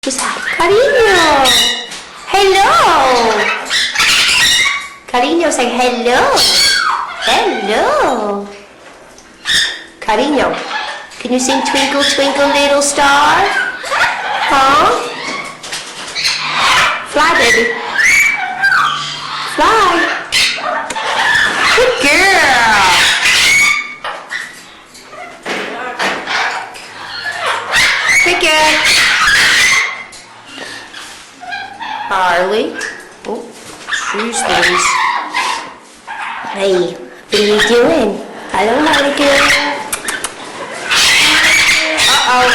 Who's that? Cariño. Hello. Cariño, say hello. Hello. Cariño, can you sing Twinkle, Twinkle, Little Star? Huh? Fly, baby. Fly. Good girl. Cricket. Harley. Oh, shoes, Louise. Hey, what are you doing? Hello, Harley girl. Uh-oh.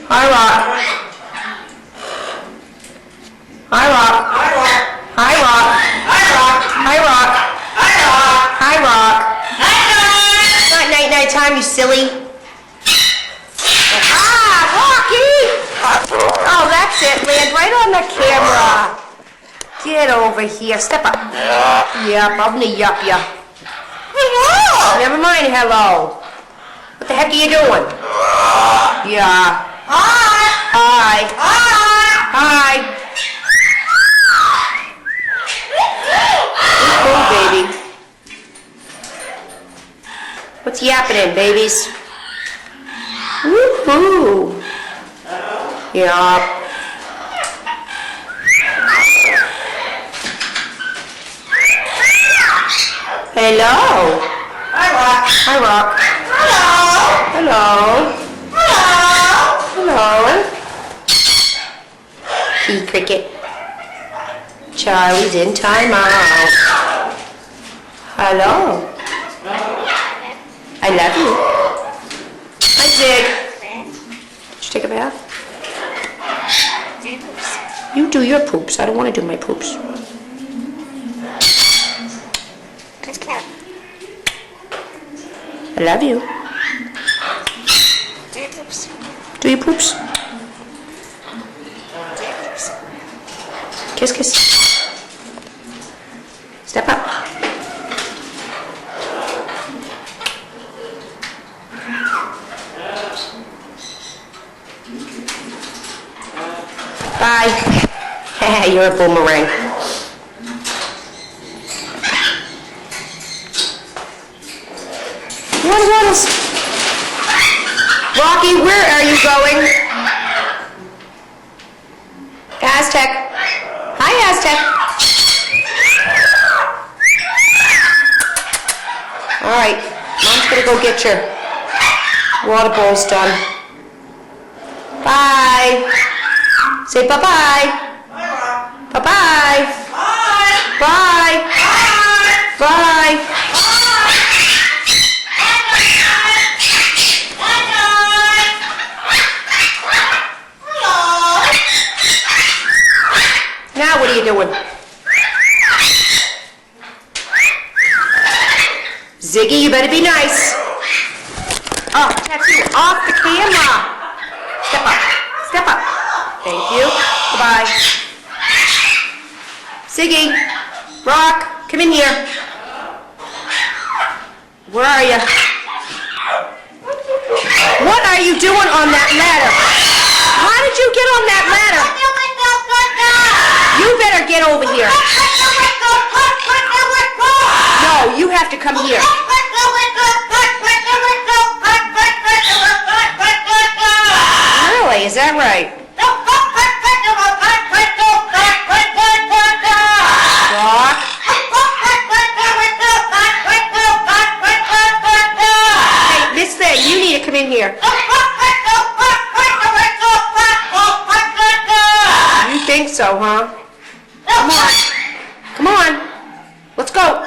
Hi, Rock. Hi, Rock. Hi, Rock. Hi, Rock. Hi, Rock. Hi, Rock. Hi, Rock. Hi, Rock. Hi, Rock. It's not night time, you silly. Ah, Rocky! Oh, that's it. Land right on the camera. Get over here. Step up. Yep, I'm gonna yup ya. Hello. Never mind, hello. What the heck are you doing? Yeah. Hi. Hi. Hi. Hi. Oh, baby. What's happening, babies? Woohoo. Yeah. Hello. Hi, Rock. Hi, Rock. Hello. Hello. Hello. Key Cricket. Charlie's in timeout. Hello. I love you. Hi, Zig. Did you take a bath? You do your poops. I don't want to do my poops. I love you. Do your poops. Do your poops. Kiss, kiss. Step up. Bye. You're a boomerang. What is? Rocky, where are you going? Aztec. Hi, Aztec. All right, Mom's gonna go get your water bowls done. Bye. Say bye-bye. Bye-bye. Bye. Bye. Now what are you doing? Ziggy, you better be nice. Oh, tattoo off the camera. Step up. Step up. Thank you. Goodbye. Ziggy, Rock, come in here. Where are you? What are you doing on that ladder? How did you get on that ladder? You better get over here. No, you have to come here. Really? Is that right? Rock. Hey, Miss Thing, you need to come in here. You think so, huh? Come on. Come on. Let's go.